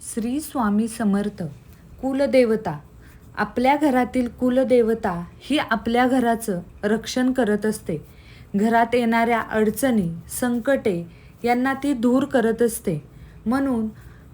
श्री स्वामी समर्थ. कुलदेवता. आपल्या घरातील कुलदेवता ही आपल्या घराचं रक्षण करत असते. घरात येणाऱ्या अडचणी, संकटे यांना ती दूर करत असते. म्हणून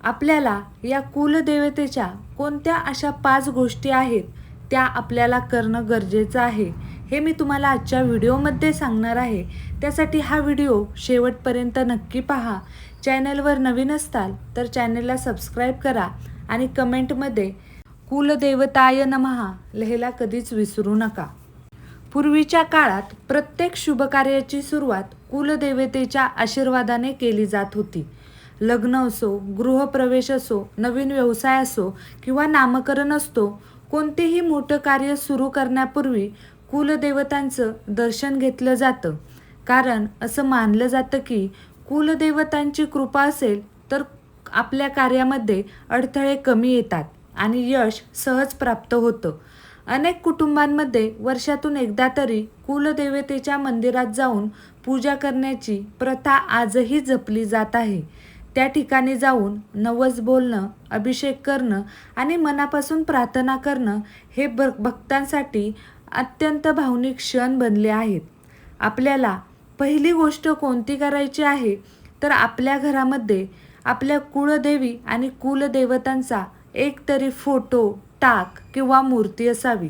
आपल्याला या कुलदेवतेच्या कोणत्या अशा 5 गोष्टी आहेत त्या आपल्याला करणं गरजेचं आहे, हे मी तुम्हाला आजच्या व्हिडिओमध्ये सांगणार आहे. त्यासाठी हा व्हिडिओ शेवटपर्यंत नक्की पहा. चॅनलवर नवीन असताल तर चॅनलला सबस्क्राईब करा आणि कमेंटमध्ये कुलदेवताय नमः लिहायला कधीच विसरू नका. पूर्वीच्या काळात प्रत्येक शुभकार्याची सुरुवात कुलदेवतेच्या आशीर्वादाने केली जात होती. लग्न असो, गृहप्रवेश असो, नवीन व्यवसाय असो किंवा नामकरण असतो, कोणतेही मोठं कार्य सुरू करण्यापूर्वी कुलदेवतांचं दर्शन घेतलं जातं. कारण असं मानलं जातं की कुलदेवतांची कृपा असेल तर आपल्या कार्यामध्ये अडथळे कमी येतात आणि यश सहज प्राप्त होतं. अनेक कुटुंबांमध्ये वर्षातून एकदा तरी कुलदेवतेच्या मंदिरात जाऊन पूजा करण्याची प्रथा आजही जपली जात आहे. त्या ठिकाणी जाऊन नवस बोलणं, अभिषेक करणं आणि मनापासून प्रार्थना करणं हे भक्तांसाठी अत्यंत भावनिक क्षण बनले आहेत. आपल्याला पहिली गोष्ट कोणती करायची आहे तर आपल्या घरामध्ये आपल्या कुलदेवी आणि कुलदेवतांचा एक तरी फोटो, टाक किंवा मूर्ती असावी.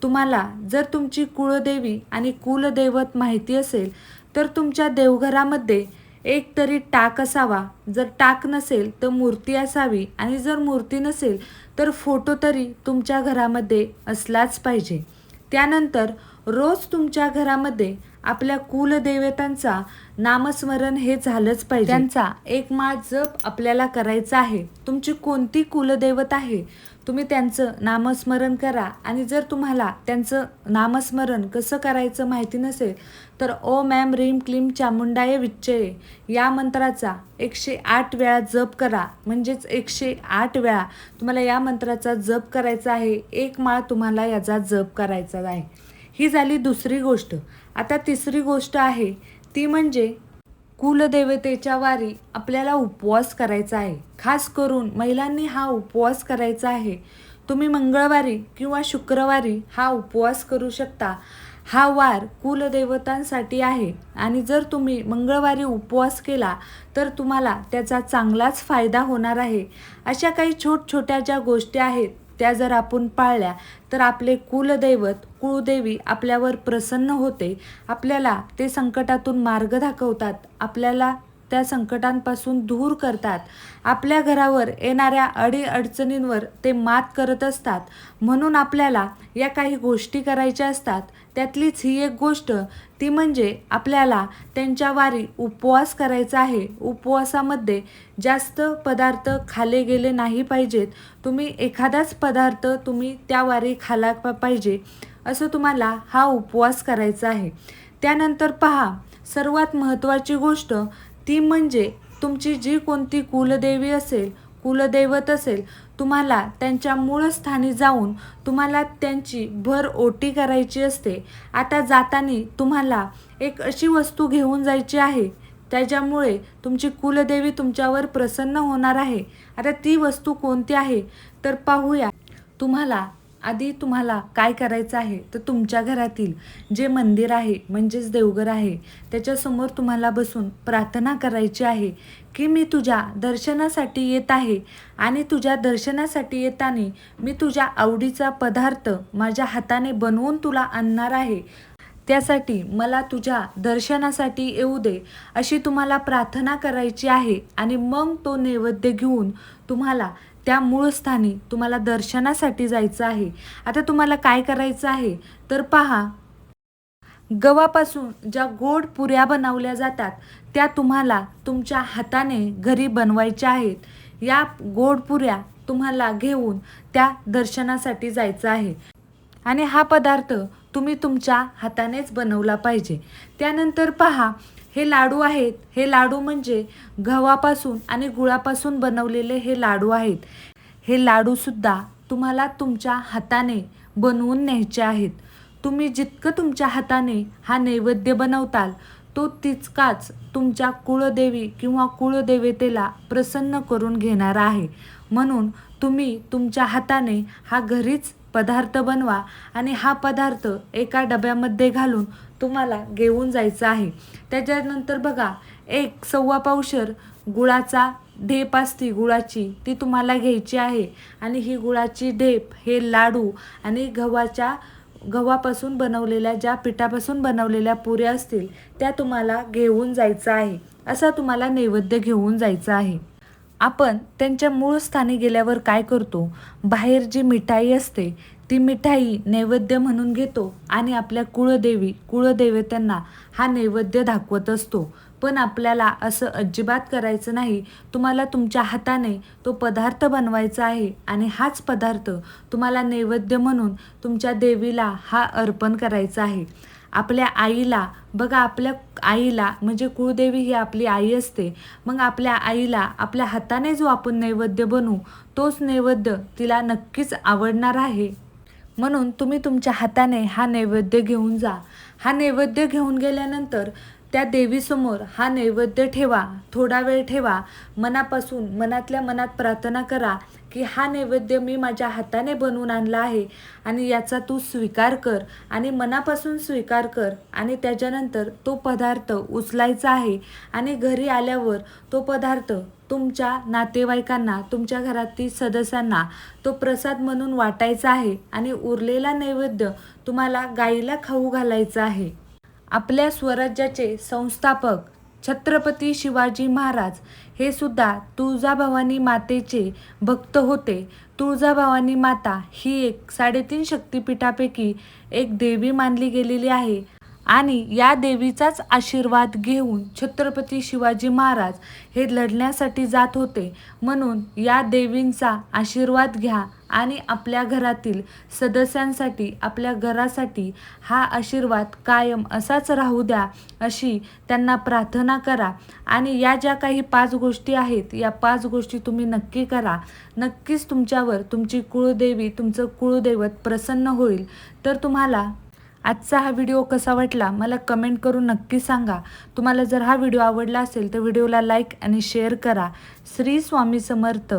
तुम्हाला जर तुमची कुलदेवी आणि कुलदैवत माहिती असेल तर तुमच्या देवघरामध्ये एक तरी टाक असावा. जर टाक नसेल तर मूर्ती असावी आणि जर मूर्ती नसेल तर फोटो तरी तुमच्या घरामध्ये असलाच पाहिजे. त्यानंतर रोज तुमच्या घरामध्ये आपल्या कुलदेवतांचा नामस्मरण हे झालंच पाहिजे. त्यांचा एक माळ जप आपल्याला करायचा आहे. तुमची कोणती कुलदैवत आहे तुम्ही त्यांचं नामस्मरण करा. आणि जर तुम्हाला त्यांचं नामस्मरण कसं करायचं माहिती नसेल तर ओम ऐं ह्रीं क्लीं चामुंडाय विच्चये या मंत्राचा 108 वेळा जप करा. म्हणजेच 108 वेळा तुम्हाला या मंत्राचा जप करायचा आहे. एक माळ तुम्हाला याचा जप करायचा आहे. ही झाली दुसरी गोष्ट. आता तिसरी गोष्ट आहे ती म्हणजे कुलदेवतेच्या वारी आपल्याला उपवास करायचा आहे. खास करून महिलांनी हा उपवास करायचा आहे. तुम्ही मंगळवारी किंवा शुक्रवारी हा उपवास करू शकता. हा वार कुलदेवतांसाठी आहे आणि जर तुम्ही मंगळवारी उपवास केला तर तुम्हाला त्याचा चांगलाच फायदा होणार आहे. अशा काही छोट्या ज्या गोष्टी आहेत त्या जर आपण पाळल्या तर आपले कुलदैवत, कुळदेवी आपल्यावर प्रसन्न होते. आपल्याला ते संकटातून मार्ग दाखवतात. आपल्याला त्या संकटांपासून दूर करतात. आपल्या घरावर येणाऱ्या अडीअडचणींवर ते मात करत असतात. म्हणून आपल्याला या काही गोष्टी करायच्या असतात. त्यातलीच ही एक गोष्ट ती म्हणजे आपल्याला त्यांच्या वारी उपवास करायचा आहे. उपवासामध्ये जास्त पदार्थ खाल्ले गेले नाही पाहिजेत. तुम्ही एखादाच पदार्थ तुम्ही त्या वारी खाला पाहिजे असं तुम्हाला हा उपवास करायचा आहे. त्यानंतर पहा, सर्वात महत्त्वाची गोष्ट ती म्हणजे तुमची जी कोणती कुलदेवी असेल, कुलदैवत असेल, तुम्हाला त्यांच्या मूळ स्थानी जाऊन तुम्हाला त्यांची भर ओटी करायची असते. आता जाताना तुम्हाला एक अशी वस्तू घेऊन जायची आहे त्याच्यामुळे तुमची कुलदेवी तुमच्यावर प्रसन्न होणार आहे. आता ती वस्तू कोणती आहे तर पाहूया. तुम्हाला काय करायचं आहे तर तुमच्या घरातील जे मंदिर आहे म्हणजेच देवघर आहे त्याच्यासमोर तुम्हाला बसून प्रार्थना करायची आहे की मी तुझ्या दर्शनासाठी येत आहे आणि तुझ्या दर्शनासाठी येताना मी तुझ्या आवडीचा पदार्थ माझ्या हाताने बनवून तुला आणणार आहे. त्यासाठी मला तुझ्या दर्शनासाठी येऊ दे अशी तुम्हाला प्रार्थना करायची आहे. आणि मग तो नैवेद्य घेऊन तुम्हाला त्या मूळ स्थानी तुम्हाला दर्शनासाठी जायचं आहे. आता तुम्हाला काय करायचं आहे तर पहा, गव्हापासून ज्या गोड पुऱ्या बनवल्या जातात त्या तुम्हाला तुमच्या हाताने घरी बनवायच्या आहेत. या गोड पुऱ्या तुम्हाला घेऊन त्या दर्शनासाठी जायचं आहे आणि हा पदार्थ तुम्ही तुमच्या हातानेच बनवला पाहिजे. त्यानंतर पहा, हे लाडू आहेत. हे लाडू म्हणजे गव्हापासून आणि गुळापासून बनवलेले हे लाडू आहेत. हे लाडूसुद्धा तुम्हाला तुमच्या हाताने बनवून न्यायचे आहेत. तुम्ही जितकं तुमच्या हाताने हा नैवेद्य बनवताल तो तितकाच तुमच्या कुळदेवी किंवा कुळदेवतेला प्रसन्न करून घेणारा आहे. म्हणून तुम्ही तुमच्या हाताने हा घरीच पदार्थ बनवा आणि हा पदार्थ एका डब्यामध्ये घालून तुम्हाला घेऊन जायचं आहे. त्याच्यानंतर बघा, 1 पावशेर गुळाचा ढेप असते गुळाची, ती तुम्हाला घ्यायची आहे. आणि ही गुळाची ढेप हे लाडू आणि गव्हापासून बनवलेल्या ज्या पिठापासून बनवलेल्या पुऱ्या असतील त्या तुम्हाला घेऊन जायचं आहे. असा तुम्हाला नैवेद्य घेऊन जायचा आहे. आपण त्यांच्या मूळ स्थानी गेल्यावर काय करतो, बाहेर जी मिठाई असते ती मिठाई नैवेद्य म्हणून घेतो आणि आपल्या कुळदेवतांना हा नैवेद्य दाखवत असतो. पण आपल्याला असं अजिबात करायचं नाही. तुम्हाला तुमच्या हाताने तो पदार्थ बनवायचा आहे आणि हाच पदार्थ तुम्हाला नैवेद्य म्हणून तुमच्या देवीला हा अर्पण करायचा आहे. आपल्या आईला बघा, आपल्या आईला म्हणजे कुळदेवी ही आपली आई असते. मग आपल्या आईला आपल्या हाताने जो आपण नैवेद्य बनवू तोच नैवेद्य तिला नक्कीच आवडणार आहे. म्हणून तुम्ही तुमच्या हाताने हा नैवेद्य घेऊन जा. हा नैवेद्य घेऊन गेल्यानंतर त्या देवीसमोर हा नैवेद्य ठेवा, थोडा वेळ ठेवा. मनातल्या मनात प्रार्थना करा की हा नैवेद्य मी माझ्या हाताने बनवून आणला आहे आणि याचा तू स्वीकार कर आणि मनापासून स्वीकार कर. आणि त्याच्यानंतर तो पदार्थ उचलायचा आहे आणि घरी आल्यावर तो पदार्थ तुमच्या नातेवाईकांना, तुमच्या घरातील सदस्यांना तो प्रसाद म्हणून वाटायचा आहे आणि उरलेला नैवेद्य तुम्हाला गाईला खाऊ घालायचा आहे. आपल्या स्वराज्याचे संस्थापक छत्रपती शिवाजी महाराज हे सुद्धा तुळजाभवानी मातेचे भक्त होते. तुळजाभवानी माता ही 3.5 शक्तिपीठापैकी एक देवी मानली गेलेली आहे आणि या देवीचाच आशीर्वाद घेऊन छत्रपती शिवाजी महाराज हे लढण्यासाठी जात होते. म्हणून या देवींचा आशीर्वाद घ्या आणि आपल्या घरातील सदस्यांसाठी, आपल्या घरासाठी हा आशीर्वाद कायम असाच राहू द्या अशी त्यांना प्रार्थना करा. आणि या ज्या काही 5 गोष्टी आहेत या 5 गोष्टी तुम्ही नक्की करा. नक्कीच तुमच्यावर तुमची कुळदेवी, तुमचं कुळदैवत प्रसन्न होईल. तर तुम्हाला आजचा हा व्हिडिओ कसा वाटला मला कमेंट करून नक्की सांगा. तुम्हाला जर हा व्हिडिओ आवडला असेल तर व्हिडिओला लाईक आणि शेअर करा. श्री स्वामी समर्थ.